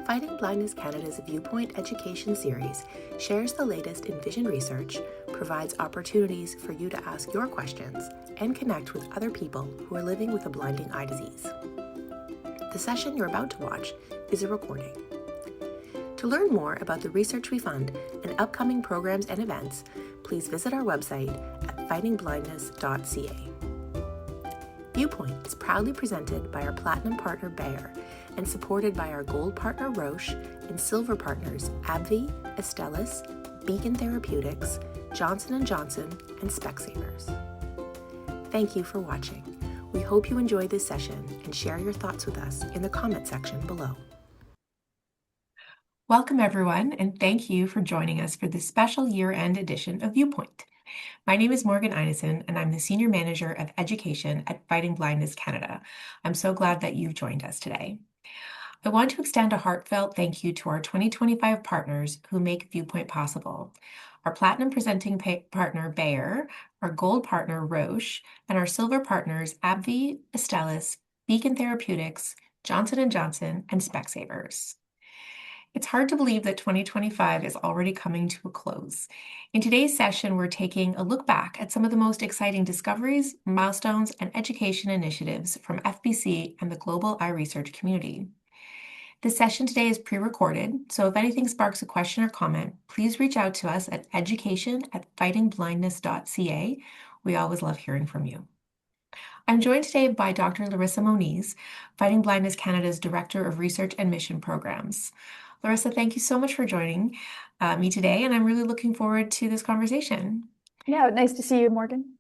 Fighting Blindness Canada's Viewpoint Education Series shares the latest in vision research, provides opportunities for you to ask your questions, and connect with other people who are living with a blinding eye disease. The session you're about to watch is a recording. To learn more about the research we fund and upcoming programs and events, please visit our website at fightingblindness.ca. Viewpoint is proudly presented by our Platinum partner Bayer and supported by our Gold partner Roche and Silver partners AbbVie, Astellas, Beacon Therapeutics, Johnson Johnson and SpecSavers. Thank you for watching. We hope you enjoy this session and share your thoughts with us in the comment section below. Welcome everyone, and thank you for joining us for this special year-end edition of Viewpoint. My name is Morgan Ineson, and I'm the Senior Manager of Education at Fighting Blindness Canada. I'm so glad that you've joined us today. I want to extend a heartfelt thank you to our 2025 partners who make Viewpoint possible. Our Platinum presenting partner Bayer, our Gold partner Roche, and our Silver partners AbbVie, Astellas, Beacon Therapeutics, Johnson Johnson and SpecSavers. It's hard to believe that 2025 is already coming to a close. In today's session, we're taking a look back at some of the most exciting discoveries, milestones, and education initiatives from FBC and the global eye research community. This session today is pre-recorded, so if anything sparks a question or comment, please reach out to us at education@fightingblindness.ca. We always love hearing from you. I'm joined today by Dr. Larissa Moniz, Fighting Blindness Canada's Director of Research and Mission Programs. Larissa, thank you so much for joining me today, and I'm really looking forward to this conversation. Yeah, nice to see you, Morgan.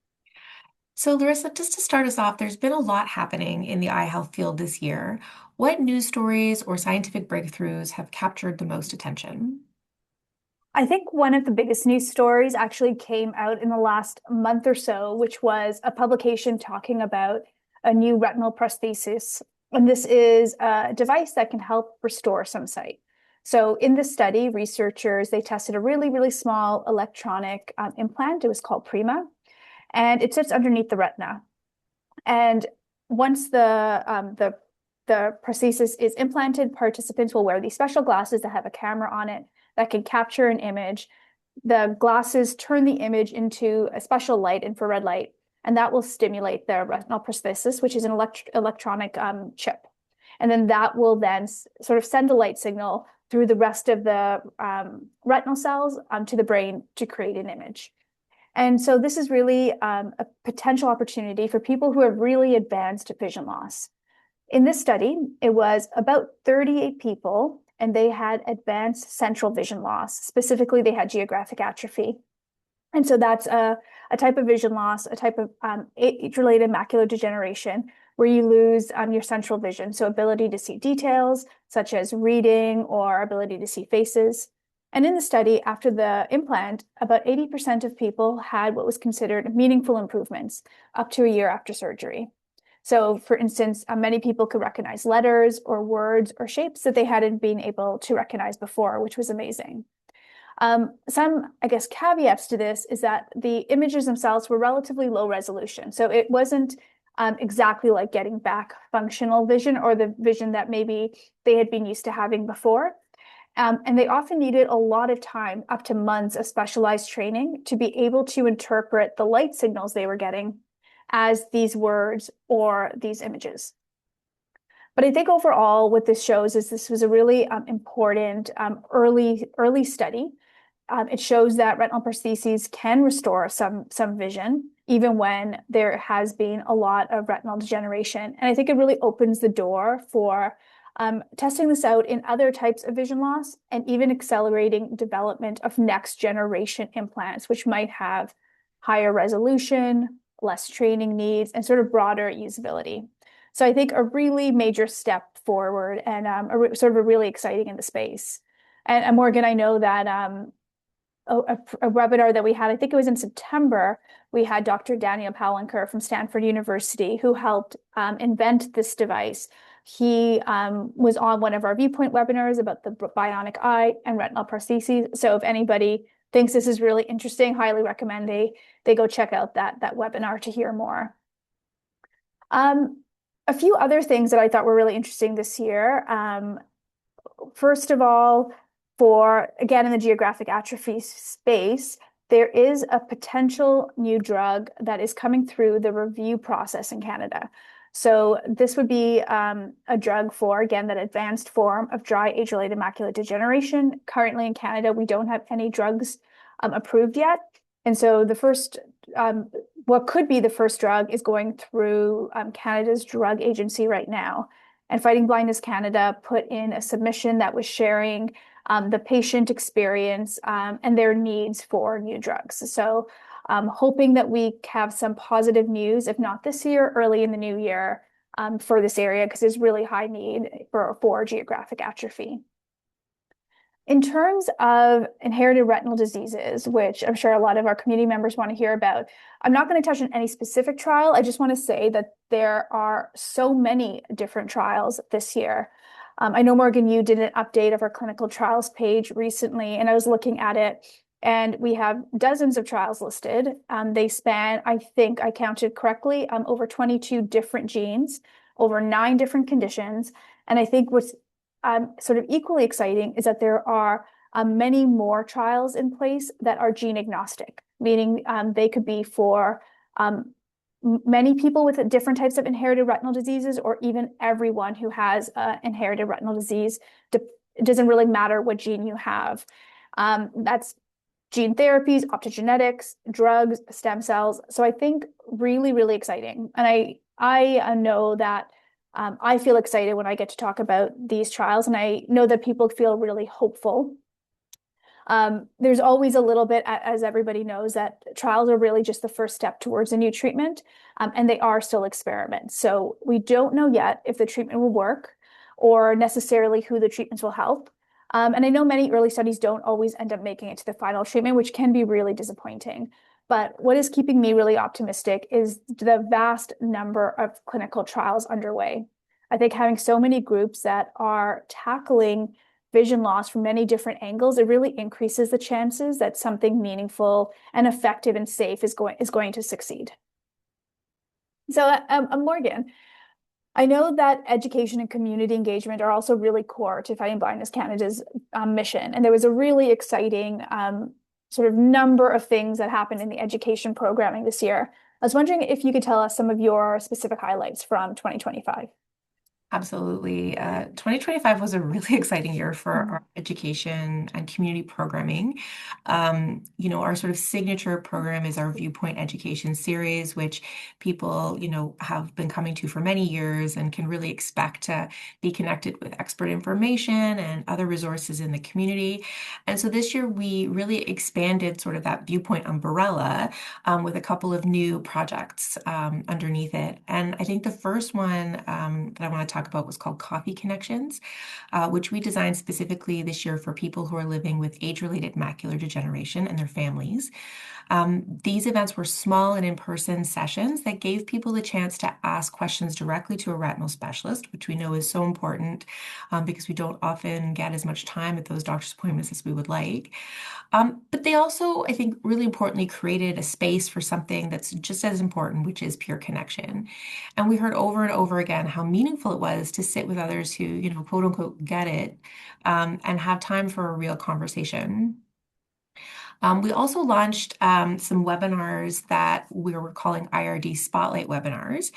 So Larissa, just to start us off, there's been a lot happening in the eye health field this year. What news stories or scientific breakthroughs have captured the most attention? I think one of the biggest news stories actually came out in the last month or so, which was a publication talking about a new retinal prosthesis. And this is a device that can help restore some sight. So in this study, researchers, they tested a really, really small electronic implant. It was called Prima, and it sits underneath the retina. And once the prosthesis is implanted, participants will wear these special glasses that have a camera on it that can capture an image. The glasses turn the image into a special light, infrared light, and that will stimulate the retinal prosthesis, which is an electronic chip. And then that will then sort of send a light signal through the rest of the retinal cells to the brain to create an image. And so this is really a potential opportunity for people who have really advanced vision loss. In this study, it was about 38 people, and they had advanced central vision loss. Specifically, they had geographic atrophy. And so that's a type of vision loss, a type of age-related macular degeneration, where you lose your central vision, so ability to see details, such as reading or ability to see faces. And in the study, after the implant, about 80% of people had what was considered meaningful improvements up to a year after surgery. So, for instance, many people could recognize letters or words or shapes that they hadn't been able to recognize before, which was amazing. Some, caveats to this is that the images themselves were relatively low resolution. So it wasn't exactly like getting back functional vision or the vision that maybe they had been used to having before. And they often needed a lot of time, up to months of specialized training, to be able to interpret the light signals they were getting as these words or these images. But I think overall what this shows is this was a really important early study. It shows that retinal prostheses can restore some vision, even when there has been a lot of retinal degeneration. And I think it really opens the door for testing this out in other types of vision loss and even accelerating development of next generation implants, which might have higher resolution, less training needs, and sort of broader usability. So I think a really major step forward and sort of a really exciting in the space. And Morgan, I know that a webinar that we had, I think it was in September, we had Dr. Daniel Palanker from Stanford University who helped invent this device. He was on one of our Viewpoint webinars about the bionic eye and retinal prostheses. So if anybody thinks this is really interesting, highly recommend they go check out that webinar to hear more. A few other things that I thought were really interesting this year. first of all, again, in the geographic atrophy space, there is a potential new drug that is coming through the review process in Canada. So this would be a drug for, again, that advanced form of dry age-related macular degeneration. Currently in Canada, we don't have any drugs approved yet. And so the first, what could be the first drug is going through Canada's drug agency right now. And Fighting Blindness Canada put in a submission that was sharing the patient experience and their needs for new drugs. So hoping that we have some positive news, if not this year, early in the new year for this area, because there's really high need for geographic atrophy. In terms of inherited retinal diseases, which I'm sure a lot of our community members want to hear about, I'm not going to touch on any specific trial. I just want to say that there are so many different trials this year. I know, Morgan, you did an update of our clinical trials page recently, and I was looking at it, and we have dozens of trials listed. They span, I think I counted correctly, over 22 different genes, over 9 different conditions. And I think what's sort of equally exciting is that there are many more trials in place that are gene agnostic, meaning they could be for many people with different types of inherited retinal diseases, or even everyone who has inherited retinal disease. It doesn't really matter what gene you have. That's gene therapies, optogenetics, drugs, stem cells. So I think really, really exciting. And I know that I feel excited when I get to talk about these trials, and I know that people feel really hopeful. There's always a little bit, as everybody knows, that trials are really just the first step towards a new treatment, and they are still experiments. So we don't know yet if the treatment will work or necessarily who the treatments will help. And I know many early studies don't always end up making it to the final treatment, which can be really disappointing. But what is keeping me really optimistic is the vast number of clinical trials underway. I think having so many groups that are tackling vision loss from many different angles, it really increases the chances that something meaningful and effective and safe is going to succeed. So, Morgan, I know that education and community engagement are also really core to Fighting Blindness Canada's mission. And there was a really exciting sort of number of things that happened in the education programming this year. I was wondering if you could tell us some of your specific highlights from 2025. Absolutely. 2025 was a really exciting year for our education and community programming. Our sort of signature program is our Viewpoint Education Series, which people, have been coming to for many years and can really expect to be connected with expert information and other resources in the community. And so this year we really expanded sort of that Viewpoint umbrella with a couple of new projects underneath it. And I think the first one that I want to talk about was called Coffee Connections, which we designed specifically this year for people who are living with age-related macular degeneration and their families. These events were small and in-person sessions that gave people the chance to ask questions directly to a retinal specialist, which we know is so important because we don't often get as much time at those doctor's appointments as we would like. But they also, I think, really importantly created a space for something that's just as important, which is peer connection. And we heard over and over again how meaningful it was to sit with others who, quote unquote, get it, and have time for a real conversation. We also launched some webinars that we were calling IRD Spotlight webinars.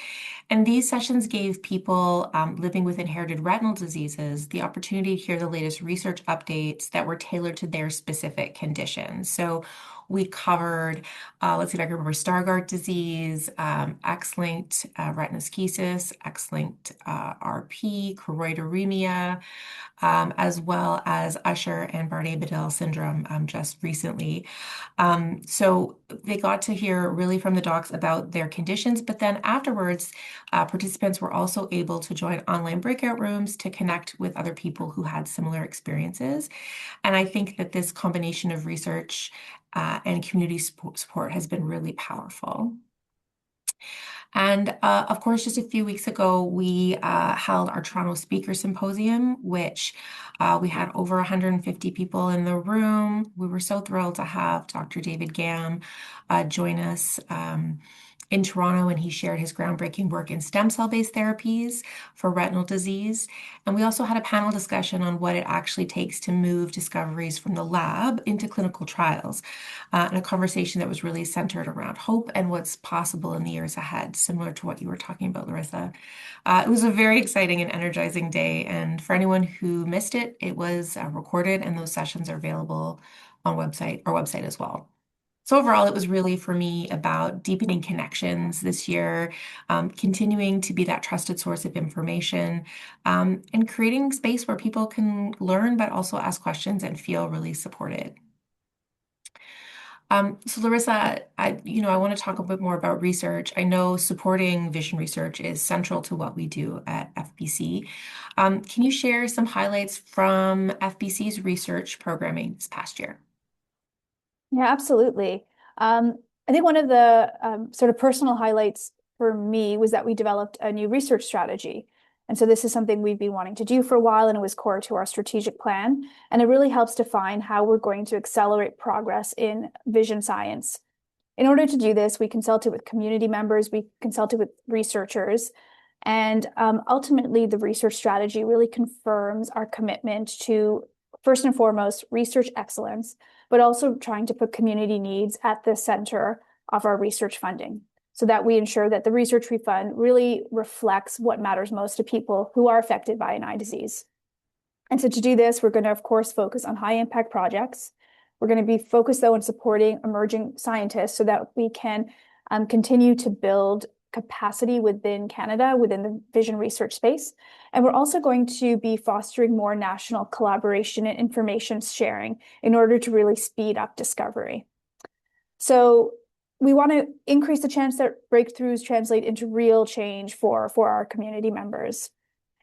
And these sessions gave people living with inherited retinal diseases the opportunity to hear the latest research updates that were tailored to their specific conditions. So we covered, let's see if I can remember, Stargardt disease, X-linked retinoschisis, X-linked RP, choroideremia, as well as Usher and Bardet-Biedl syndrome just recently. So they got to hear really from the docs about their conditions, but then afterwards, participants were also able to join online breakout rooms to connect with other people who had similar experiences. And I think that this combination of research and community support has been really powerful. And of course, just a few weeks ago, we held our Toronto Speaker Symposium, which we had over 150 people in the room. We were so thrilled to have Dr. David Gam join us. in Toronto, and he shared his groundbreaking work in stem cell-based therapies for retinal disease. And we also had a panel discussion on what it actually takes to move discoveries from the lab into clinical trials, and a conversation that was really centered around hope and what's possible in the years ahead, similar to what you were talking about, Larissa. It was a very exciting and energizing day, and for anyone who missed it, it was recorded, and those sessions are available on our website as well. So overall, it was really for me about deepening connections this year, continuing to be that trusted source of information, and creating space where people can learn, but also ask questions and feel really supported. So Larissa, I want to talk a bit more about research. I know supporting vision research is central to what we do at FBC. Can you share some highlights from FBC's research programming this past year? Yeah, absolutely. I think one of the sort of personal highlights for me was that we developed a new research strategy. And so this is something we've been wanting to do for a while, and it was core to our strategic plan. And it really helps define how we're going to accelerate progress in vision science. In order to do this, we consulted with community members, we consulted with researchers, and ultimately the research strategy really confirms our commitment to, first and foremost, research excellence, but also trying to put community needs at the center of our research funding, so that we ensure that the research we fund really reflects what matters most to people who are affected by an eye disease. And so to do this, we're going to, of course, focus on high impact projects. We're going to be focused, though, on supporting emerging scientists so that we can continue to build capacity within Canada, within the vision research space. And we're also going to be fostering more national collaboration and information sharing in order to really speed up discovery. So we want to increase the chance that breakthroughs translate into real change for our community members.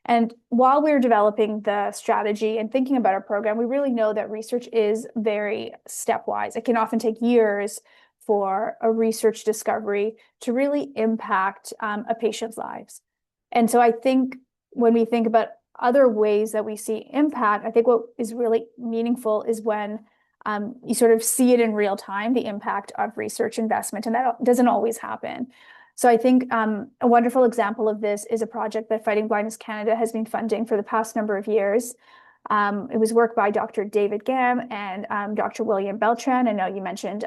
And while we're developing the strategy and thinking about our program, we really know that research is very stepwise. It can often take years for a research discovery to really impact a patient's lives. And so I think when we think about other ways that we see impact, I think what is really meaningful is when you sort of see it in real time, the impact of research investment, and that doesn't always happen. So I think a wonderful example of this is a project that Fighting Blindness Canada has been funding for the past number of years. It was work by Dr. David Gam and Dr. William Beltran. I know you mentioned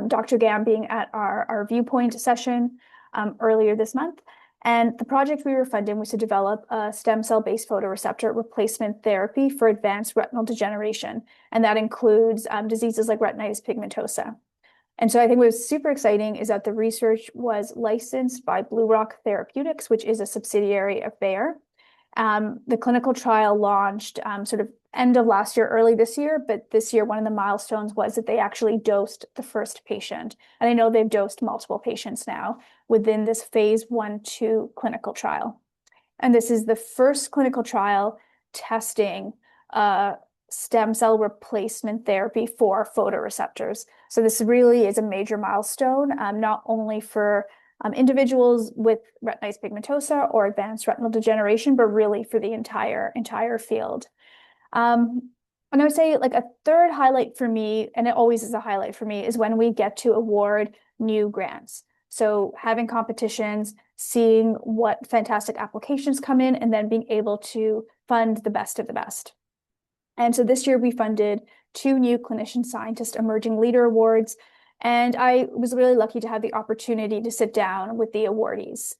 Dr. Gam being at our Viewpoint session earlier this month. And the project we were funding was to develop a stem cell-based photoreceptor replacement therapy for advanced retinal degeneration. And that includes diseases like retinitis pigmentosa. And so I think what was super exciting is that the research was licensed by Blue Rock Therapeutics, which is a subsidiary of Bayer. The clinical trial launched sort of end of last year, early this year, but this year, one of the milestones was that they actually dosed the first patient. And I know they've dosed multiple patients now within this phase 1/2 clinical trial. And this is the first clinical trial testing stem cell replacement therapy for photoreceptors. So this really is a major milestone, not only for individuals with retinitis pigmentosa or advanced retinal degeneration, but really for the entire field. And I would say like a third highlight for me, and it always is a highlight for me, is when we get to award new grants. So having competitions, seeing what fantastic applications come in, and then being able to fund the best of the best. And so this year we funded 2 new Clinician Scientist Emerging Leader Awards, and I was really lucky to have the opportunity to sit down with the awardees.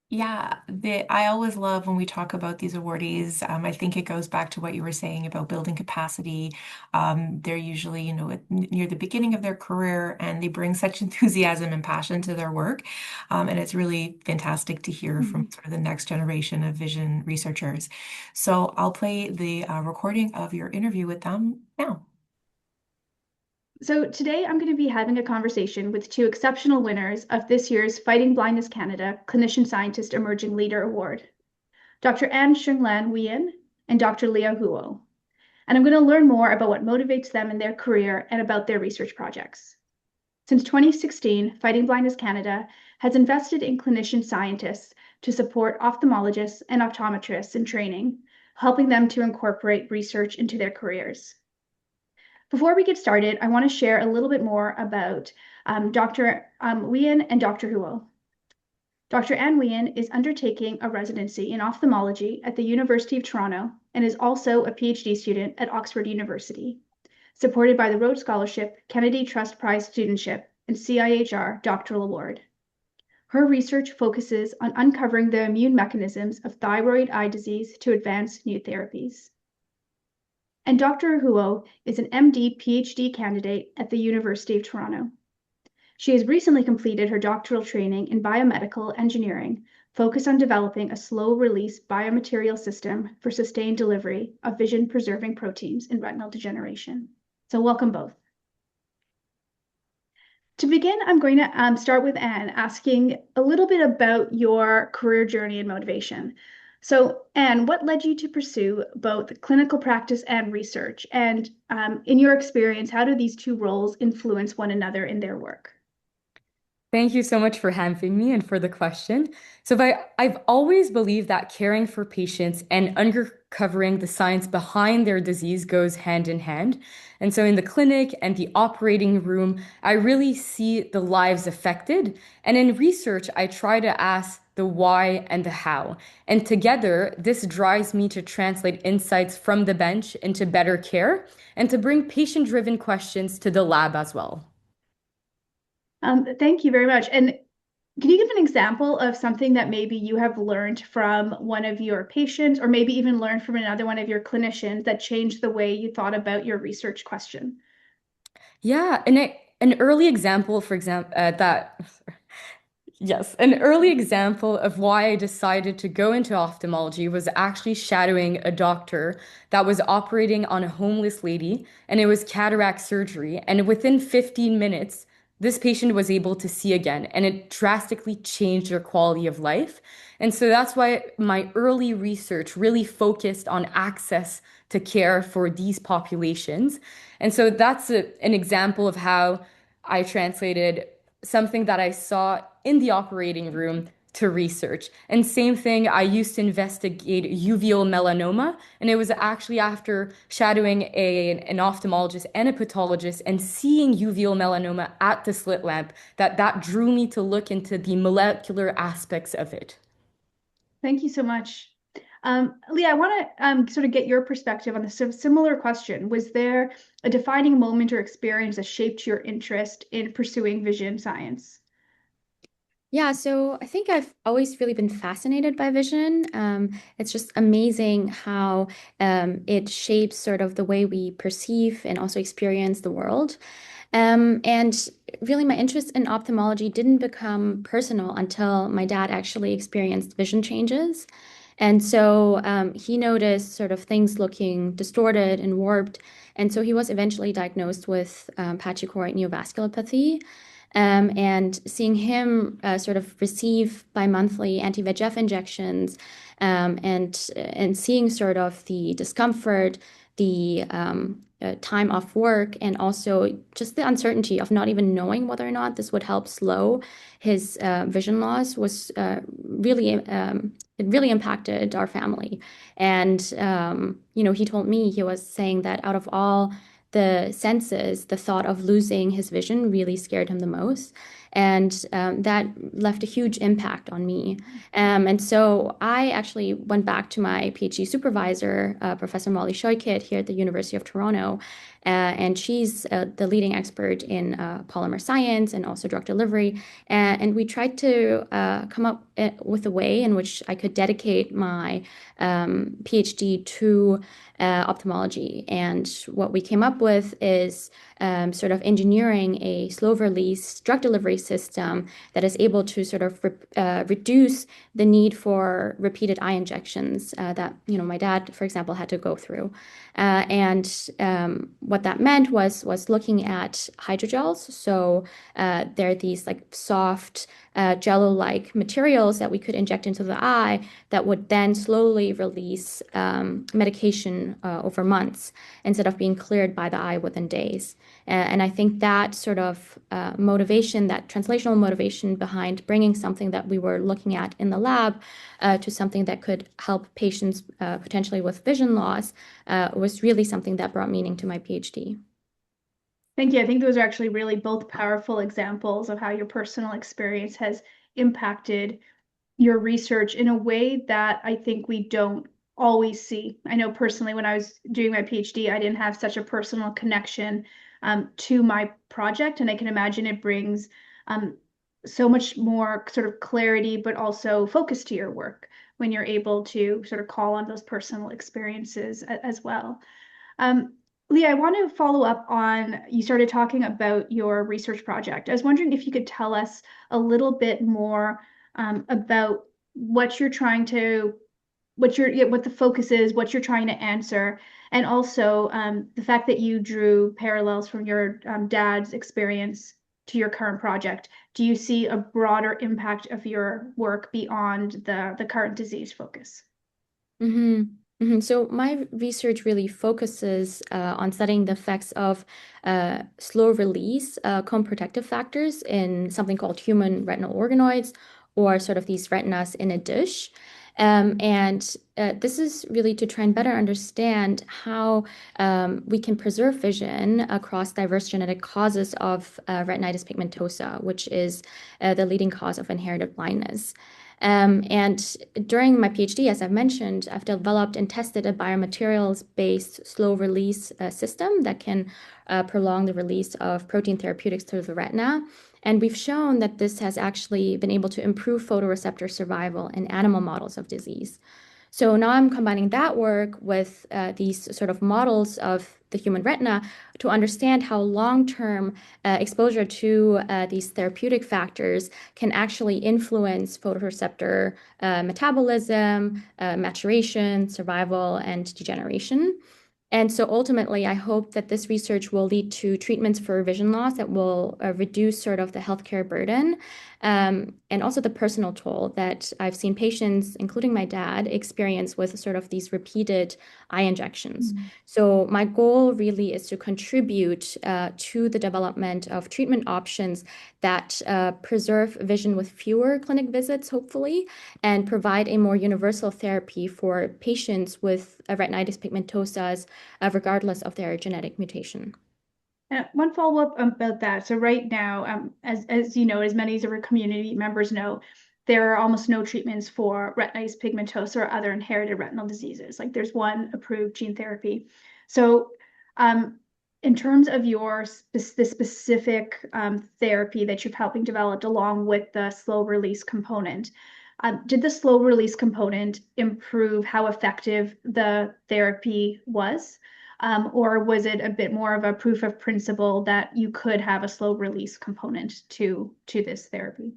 Yeah, I always love when we talk about these awardees. I think it goes back to what you were saying about building capacity. They're usually, near the beginning of their career, and they bring such enthusiasm and passion to their work. And it's really fantastic to hear from sort of the next generation of vision researchers. So I'll play the recording of your interview with them now. So today I'm going to be having a conversation with 2 exceptional winners of this year's Fighting Blindness Canada Clinician Scientist Emerging Leader Award, Dr. Anne Shenglan Nguyen and Dr. Leah Huo. And I'm going to learn more about what motivates them in their career and about their research projects. Since 2016, Fighting Blindness Canada has invested in clinician scientists to support ophthalmologists and optometrists in training, helping them to incorporate research into their careers. Before we get started, I want to share a little bit more about Dr. Wien and Dr. Huo. Dr. Anne Wien is undertaking a residency in ophthalmology at the University of Toronto and is also a PhD student at Oxford University, supported by the Rhodes Scholarship, Kennedy Trust Prize Studentship, and CIHR Doctoral Award. Her research focuses on uncovering the immune mechanisms of thyroid eye disease to advance new therapies. And Dr. Huo is an MD PhD candidate at the University of Toronto. She has recently completed her doctoral training in biomedical engineering, focused on developing a slow-release biomaterial system for sustained delivery of vision-preserving proteins in retinal degeneration. So welcome both. To begin, I'm going to start with Anne, asking a little bit about your career journey and motivation. So Anne, what led you to pursue both clinical practice and research? And in your experience, how do these two roles influence one another in their work? Thank you so much for having me and for the question. I've always believed that caring for patients and uncovering the science behind their disease goes hand in hand. And so in the clinic and the operating room, I really see the lives affected. And in research, I try to ask the why and the how. And together, this drives me to translate insights from the bench into better care and to bring patient-driven questions to the lab as well. Thank you very much. And can you give an example of something that maybe you have learned from one of your patients, or maybe even learned from another one of your clinicians that changed the way you thought about your research question? Yeah, an early example, for example, yes, an early example of why I decided to go into ophthalmology was actually shadowing a doctor that was operating on a homeless lady, and it was cataract surgery. And within 15 minutes, this patient was able to see again, and it drastically changed their quality of life. And so that's why my early research really focused on access to care for these populations. And so that's an example of how I translated something that I saw in the operating room to research. And same thing, I used to investigate uveal melanoma, and it was actually after shadowing an ophthalmologist and a pathologist and seeing uveal melanoma at the slit lamp that drew me to look into the molecular aspects of it. Thank you so much. Leah, I want to sort of get your perspective on a similar question. Was there a defining moment or experience that shaped your interest in pursuing vision science? Yeah, so I think I've always really been fascinated by vision. It's just amazing how it shapes sort of the way we perceive and also experience the world. And really, my interest in ophthalmology didn't become personal until my dad actually experienced vision changes. And so he noticed sort of things looking distorted and warped. And so he was eventually diagnosed with patchy choroid neovasculopathy. And seeing him sort of receive bi-monthly anti-VEGF injections and seeing sort of the discomfort, the time off work, and also just the uncertainty of not even knowing whether or not this would help slow his vision loss was really it really impacted our family. And he told me, he was saying that out of all the senses, the thought of losing his vision really scared him the most. And that left a huge impact on me. And so I actually went back to my PhD supervisor, Professor Molly Scheukit here at the University of Toronto. And she's the leading expert in polymer science and also drug delivery. And we tried to come up with a way in which I could dedicate my PhD to ophthalmology. And what we came up with is sort of engineering a slow-release drug delivery system that is able to sort of reduce the need for repeated eye injections that my dad, for example, had to go through. And what that meant was looking at hydrogels. So there are these like soft jello-like materials that we could inject into the eye that would then slowly release medication over months instead of being cleared by the eye within days. And I think that sort of motivation, that translational motivation behind bringing something that we were looking at in the lab to something that could help patients potentially with vision loss was really something that brought meaning to my PhD. Thank you. I think those are actually really both powerful examples of how your personal experience has impacted your research in a way that I think we don't always see. I know personally, when I was doing my PhD, I didn't have such a personal connection to my project, and I can imagine it brings so much more sort of clarity, but also focus to your work when you're able to sort of call on those personal experiences as well. Leah, I want to follow up on, you started talking about your research project. I was wondering if you could tell us a little bit more about what you're trying to, what the focus is, what you're trying to answer, and also the fact that you drew parallels from your dad's experience to your current project. Do you see a broader impact of your work beyond the current disease focus? So my research really focuses on studying the effects of slow release cone protective factors in something called human retinal organoids, or sort of these retinas in a dish. This is really to try and better understand how we can preserve vision across diverse genetic causes of retinitis pigmentosa, which is the leading cause of inherited blindness. And during my PhD, as I've mentioned, I've developed and tested a biomaterials-based slow release system that can prolong the release of protein therapeutics through the retina. And we've shown that this has actually been able to improve photoreceptor survival in animal models of disease. So now I'm combining that work with these sort of models of the human retina to understand how long-term exposure to these therapeutic factors can actually influence photoreceptor metabolism, maturation, survival, and degeneration. And so ultimately, I hope that this research will lead to treatments for vision loss that will reduce sort of the healthcare burden, and also the personal toll that I've seen patients, including my dad, experience with sort of these repeated eye injections. So my goal really is to contribute to the development of treatment options that preserve vision with fewer clinic visits, hopefully, and provide a more universal therapy for patients with retinitis pigmentosa, regardless of their genetic mutation. One follow-up about that. So right now, as you know, as many of our community members know, there are almost no treatments for retinitis pigmentosa or other inherited retinal diseases. Like there's one approved gene therapy. So in terms of the specific therapy that you're helping develop along with the slow release component, did the slow release component improve how effective the therapy was? Or was it a bit more of a proof of principle that you could have a slow release component to this therapy?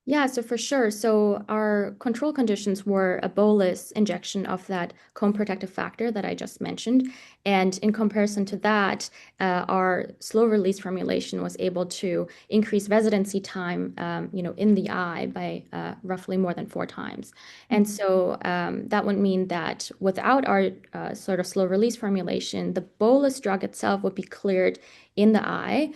Yeah, so for sure. So our control conditions were a bolus injection of that cone protective factor that I just mentioned. And in comparison to that, our slow release formulation was able to increase residency time, in the eye by roughly more than 4 times. And so that would mean that without our sort of slow release formulation, the bolus drug itself would be cleared in the eye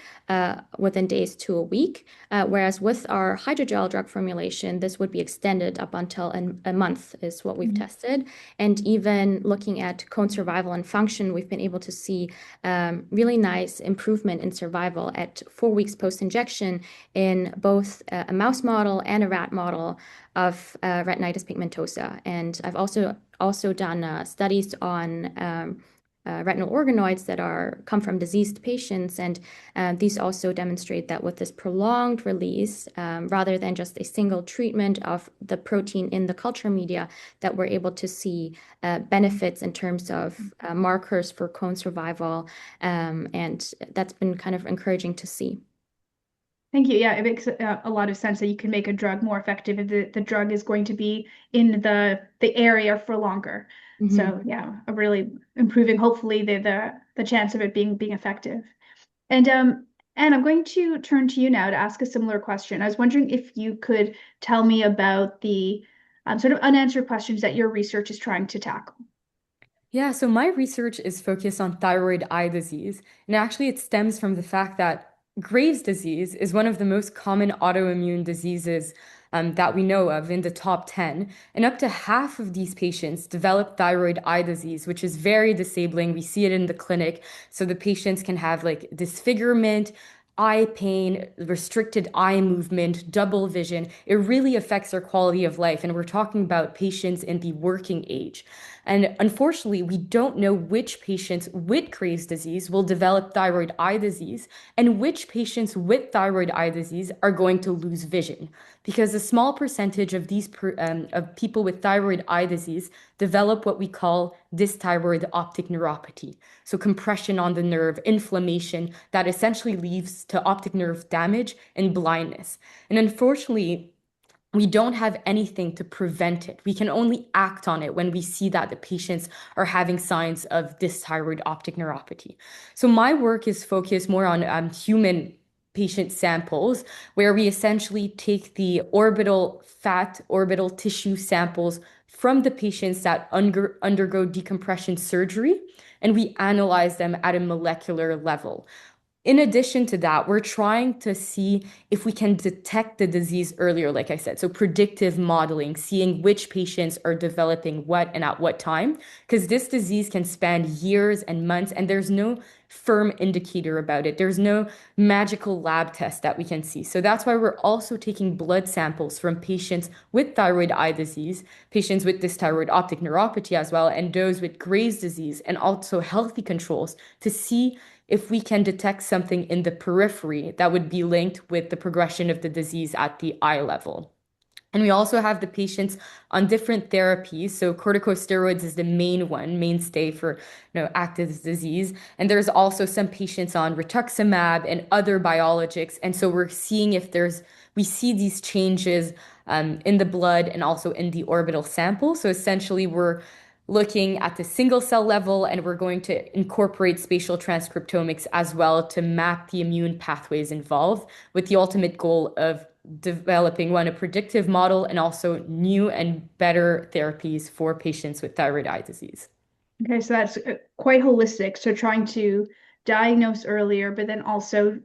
within days to a week, whereas with our hydrogel drug formulation, this would be extended up until a month is what we've tested. And even looking at cone survival and function, we've been able to see really nice improvement in survival at 4 weeks post-injection in both a mouse model and a rat model of retinitis pigmentosa. And I've also done studies on retinal organoids that come from diseased patients, and these also demonstrate that with this prolonged release, rather than just a single treatment of the protein in the culture media, that we're able to see benefits in terms of markers for cone survival, and that's been kind of encouraging to see. Thank you. Yeah, it makes a lot of sense that you can make a drug more effective if the drug is going to be in the area for longer. So yeah, really improving hopefully the chance of it being effective. And I'm going to turn to you now to ask a similar question. I was wondering if you could tell me about the sort of unanswered questions that your research is trying to tackle. Yeah, so my research is focused on thyroid eye disease, and actually it stems from the fact that Graves' disease is one of the most common autoimmune diseases that we know of in the top 10. And up to half of these patients develop thyroid eye disease, which is very disabling. We see it in the clinic. So the patients can have like disfigurement, eye pain, restricted eye movement, double vision. It really affects their quality of life. And we're talking about patients in the working age. And unfortunately, we don't know which patients with Graves' disease will develop thyroid eye disease and which patients with thyroid eye disease are going to lose vision. Because a small percentage of of people with thyroid eye disease develop what we call dysthyroid optic neuropathy. So compression on the nerve, inflammation that essentially leads to optic nerve damage and blindness. And unfortunately, we don't have anything to prevent it. We can only act on it when we see that the patients are having signs of dysthyroid optic neuropathy. So my work is focused more on human patient samples, where we essentially take the orbital fat, orbital tissue samples from the patients that undergo decompression surgery, and we analyze them at a molecular level. In addition to that, we're trying to see if we can detect the disease earlier, like I said. So predictive modeling, seeing which patients are developing what and at what time, because this disease can span years and months, and there's no firm indicator about it. There's no magical lab test that we can see. So that's why we're also taking blood samples from patients with thyroid eye disease, patients with dysthyroid optic neuropathy as well, and those with Graves' disease, and also healthy controls to see if we can detect something in the periphery that would be linked with the progression of the disease at the eye level. And we also have the patients on different therapies. So corticosteroids is the main one, mainstay for active disease. And there's also some patients on rituximab and other biologics. And so we're seeing if we see these changes in the blood and also in the orbital sample. So essentially we're looking at the single cell level, and we're going to incorporate spatial transcriptomics as well to map the immune pathways involved, with the ultimate goal of developing a predictive model and also new and better therapies for patients with thyroid eye disease. Okay, so that's quite holistic. So trying to diagnose earlier, but then also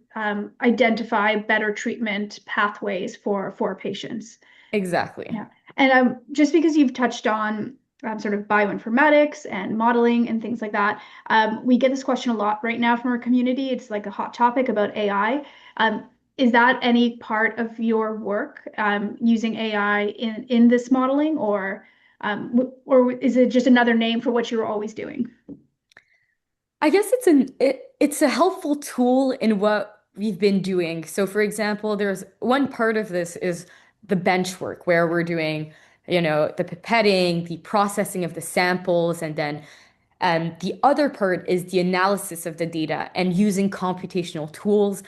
identify better treatment pathways for patients. Exactly. Yeah. And just because you've touched on sort of bioinformatics and modeling and things like that, we get this question a lot right now from our community. It's like a hot topic about AI. Is that any part of your work, using AI in this modeling, or is it just another name for what you're always doing? I guess it's a helpful tool in what we've been doing. So for example, there's one part of this is the bench work where we're doing, the pipetting, the processing of the samples, and then the other part is the analysis of the data and using computational tools,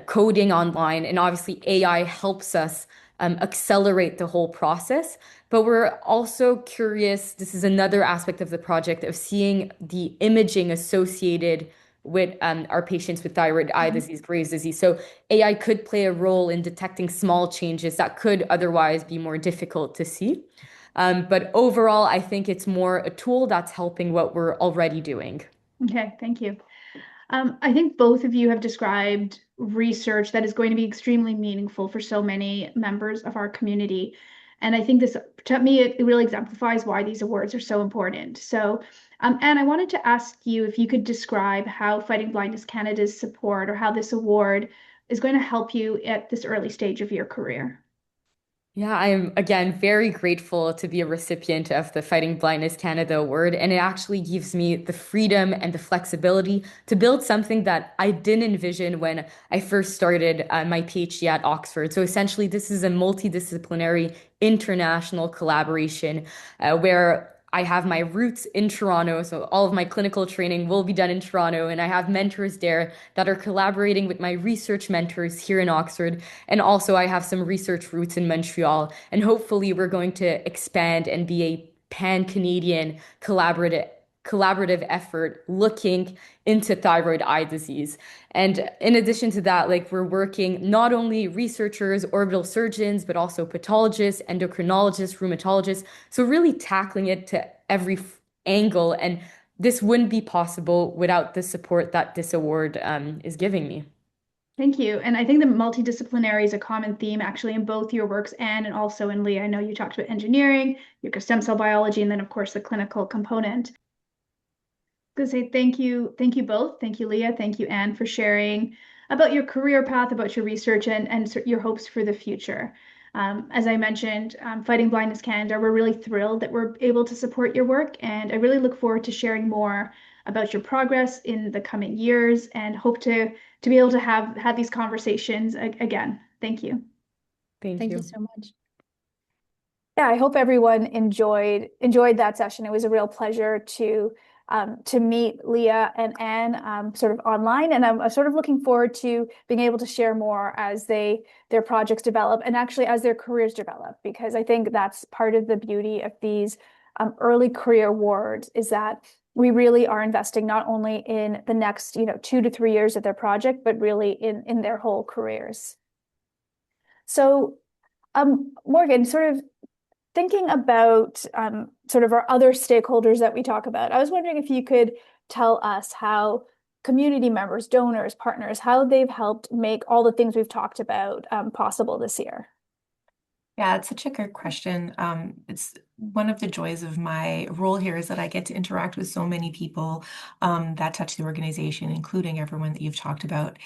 coding online, and obviously AI helps us accelerate the whole process. But we're also curious, this is another aspect of the project, of seeing the imaging associated with our patients with thyroid eye disease, Graves' disease. So AI could play a role in detecting small changes that could otherwise be more difficult to see. But overall, I think it's more a tool that's helping what we're already doing. Okay, thank you. I think both of you have described research that is going to be extremely meaningful for so many members of our community. And I think this, to me, it really exemplifies why these awards are so important. So, Anne, I wanted to ask you if you could describe how Fighting Blindness Canada's support, or how this award is going to help you at this early stage of your career. Yeah, I am again very grateful to be a recipient of the Fighting Blindness Canada Award, and it actually gives me the freedom and the flexibility to build something that I didn't envision when I first started my PhD at Oxford. So essentially, this is a multidisciplinary international collaboration where I have my roots in Toronto, so all of my clinical training will be done in Toronto, and I have mentors there that are collaborating with my research mentors here in Oxford, and also I have some research roots in Montreal, and hopefully we're going to expand and be a pan-Canadian collaborative effort looking into thyroid eye disease. And in addition to that, like we're working not only researchers, orbital surgeons, but also pathologists, endocrinologists, rheumatologists. So really tackling it to every angle. And this wouldn't be possible without the support that this award is giving me. Thank you. And I think that multidisciplinary is a common theme actually in both your works and also in Leah. I know you talked about engineering, your stem cell biology, and then of course the clinical component. I was gonna say thank you both. Thank you, Leah. Thank you, Anne, for sharing about your career path, about your research, and your hopes for the future. As I mentioned, Fighting Blindness Canada, we're really thrilled that we're able to support your work, and I really look forward to sharing more about your progress in the coming years, and hope to be able to have these conversations again. Thank you. Thank Thank you. you so much. Yeah, I hope everyone enjoyed that session. It was a real pleasure to meet Leah and Anne sort of online, and I'm sort of looking forward to being able to share more as their projects develop and actually as their careers develop, because I think that's part of the beauty of these early career awards, is that we really are investing not only in the next 2 to 3 years of their project, but really in their whole careers. So Morgan, sort of thinking about sort of our other stakeholders that we talk about, I was wondering if you could tell us how community members, donors, partners, how they've helped make all the things we've talked about possible this year. Yeah, it's such a good question. It's one of the joys of my role here is that I get to interact with so many people that touch the organization, including everyone that you've talked about.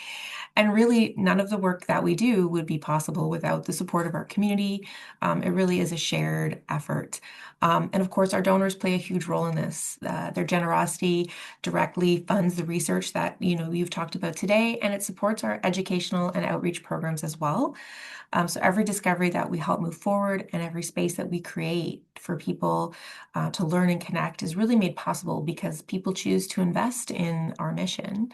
And really, none of the work that we do would be possible without the support of our community. It really is a shared effort. And of course, our donors play a huge role in this. Their generosity directly funds the research that you've talked about today, and it supports our educational and outreach programs as well. So every discovery that we help move forward and every space that we create for people to learn and connect is really made possible because people choose to invest in our mission.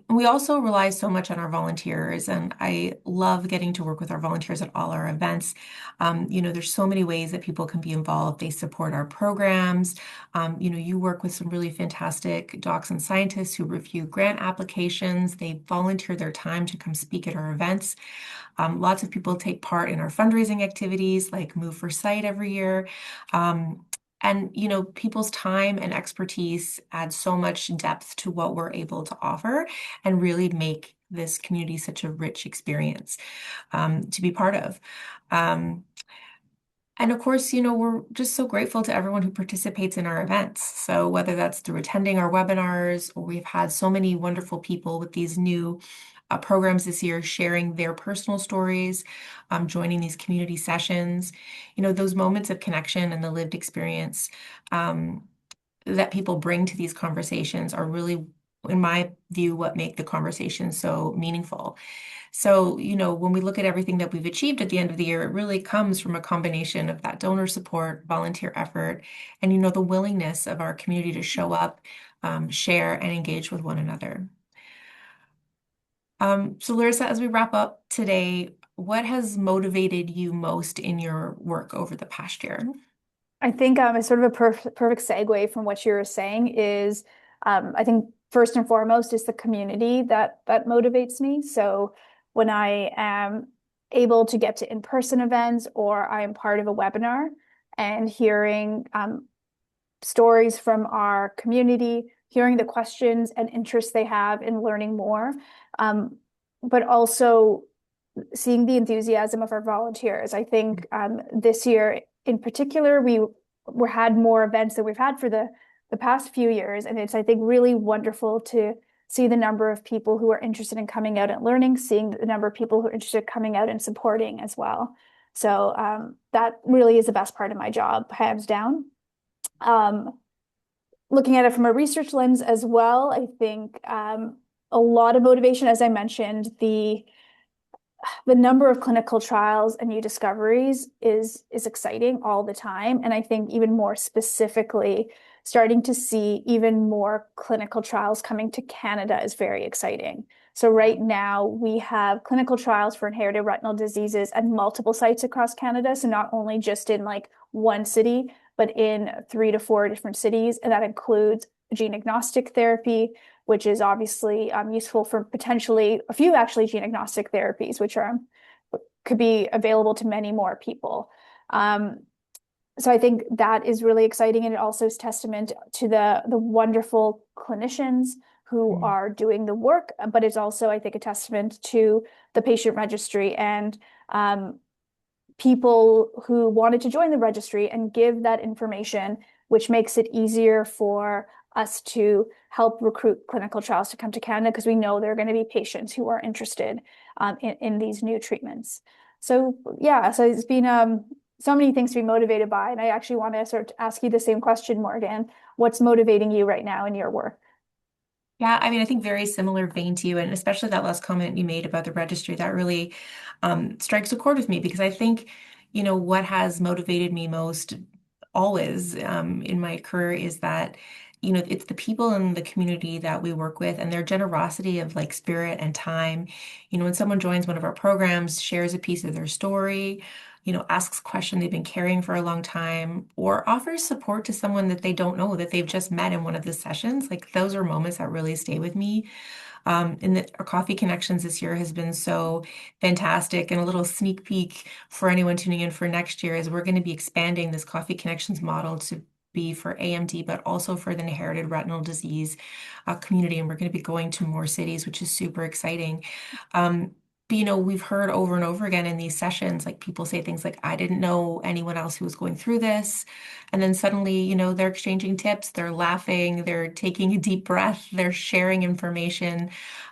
We also rely so much on our volunteers, and I love getting to work with our volunteers at all our events. There's so many ways that people can be involved. They support our programs. You work with some really fantastic docs and scientists who review grant applications. They volunteer their time to come speak at our events. Lots of people take part in our fundraising activities like Move for Sight every year. And people's time and expertise add so much depth to what we're able to offer and really make this community such a rich experience to be part of. And of course, we're just so grateful to everyone who participates in our events. So whether that's through attending our webinars, or we've had so many wonderful people with these new programs this year sharing their personal stories, joining these community sessions, those moments of connection and the lived experience that people bring to these conversations are really, in my view, what make the conversation so meaningful. So, when we look at everything that we've achieved at the end of the year, it really comes from a combination of that donor support, volunteer effort, and, the willingness of our community to show up, share, and engage with one another. So Larissa, as we wrap up today, what has motivated you most in your work over the past year? I think it's sort of a perfect segue from what you were saying is, I think first and foremost is the community that motivates me. So when I am able to get to in-person events, or I am part of a webinar and hearing stories from our community, hearing the questions and interests they have in learning more, but also seeing the enthusiasm of our volunteers. I think this year in particular, we had more events than we've had for the past few years. And it's, I think, really wonderful to see the number of people who are interested in coming out and learning, seeing the number of people who are interested in coming out and supporting as well. So that really is the best part of my job, hands down. Looking at it from a research lens as well, I think a lot of motivation, as I mentioned, the number of clinical trials and new discoveries is exciting all the time. And I think even more specifically, starting to see even more clinical trials coming to Canada is very exciting. So right now we have clinical trials for inherited retinal diseases at multiple sites across Canada. So not only just in like one city, but in 3 to 4 different cities. And that includes gene agnostic therapy, which is obviously useful for potentially a few actually gene agnostic therapies, which could be available to many more people. So I think that is really exciting, and it also is testament to the wonderful clinicians who are doing the work, but it's also, I think, a testament to the patient registry and people who wanted to join the registry and give that information, which makes it easier for us to help recruit clinical trials to come to Canada, because we know there are going to be patients who are interested in these new treatments. So yeah, so it's been so many things to be motivated by. And I actually want to sort of ask you the same question, Morgan. What's motivating you right now in your work? Yeah, I mean, I think very similar vein to you, and especially that last comment you made about the registry, that really strikes a chord with me, because I think, what has motivated me most always in my career is that, it's the people in the community that we work with and their generosity of like spirit and time. When someone joins one of our programs, shares a piece of their story, asks a question they've been carrying for a long time, or offers support to someone that they don't know that they've just met in one of the sessions, like those are moments that really stay with me. And our Coffee Connections this year has been so fantastic. And a little sneak peek for anyone tuning in for next year is we're going to be expanding this Coffee Connections model to be for AMD, but also for the inherited retinal disease community. And we're going to be going to more cities, which is super exciting. But we've heard over and over again in these sessions, like people say things like, I didn't know anyone else who was going through this. And then suddenly, they're exchanging tips, they're laughing, they're taking a deep breath, they're sharing information,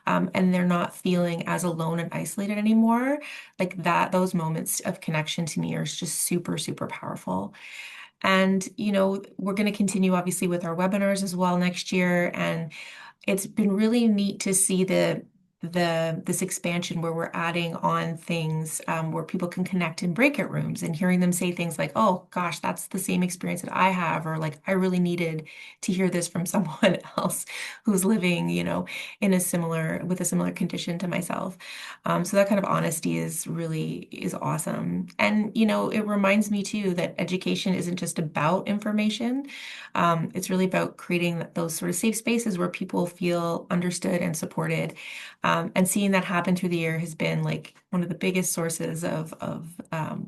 and they're not feeling as alone and isolated anymore. Like that, those moments of connection to me are just super, super powerful. And, we're going to continue obviously with our webinars as well next year. And it's been really neat to see this expansion where we're adding on things where people can connect in breakout rooms, and hearing them say things like, oh gosh, that's the same experience that I have, or like I really needed to hear this from someone else who's living, with a similar condition to myself. So that kind of honesty is awesome. And it reminds me too that education isn't just about information. It's really about creating those sort of safe spaces where people feel understood and supported. And seeing that happen through the year has been like one of the biggest sources of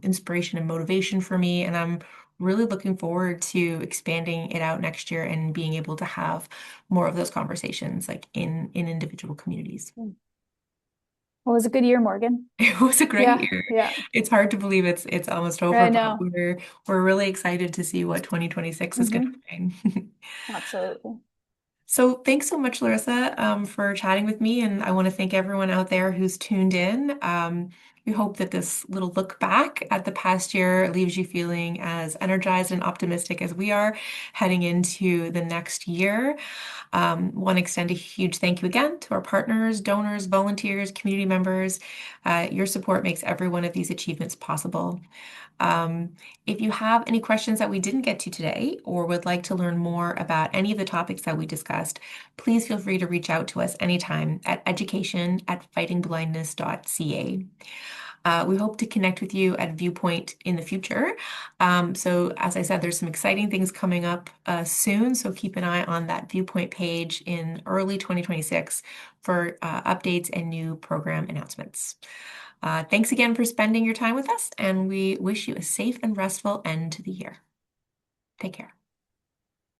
inspiration and motivation for me. And I'm really looking forward to expanding it out next year and being able to have more of those conversations like in individual communities. Well, it was a good year, Morgan. It was a great Yeah, year. yeah, It's hard to believe it's almost over, I but know. we're really excited to see what 2026 is going to bring. Absolutely. So thanks so much, Larissa, for chatting with me. And I want to thank everyone out there who's tuned in. We hope that this little look back at the past year leaves you feeling as energized and optimistic as we are heading into the next year. Want to extend a huge thank you again to our partners, donors, volunteers, community members. Your support makes every one of these achievements possible. If you have any questions that we didn't get to today or would like to learn more about any of the topics that we discussed, please feel free to reach out to us anytime at education@fightingblindness.ca. We hope to connect with you at Viewpoint in the future. So as I said, there's some exciting things coming up soon. So keep an eye on that Viewpoint page in early 2026 for updates and new program announcements. Thanks again for spending your time with us, and we wish you a safe and restful end to the year. Take care.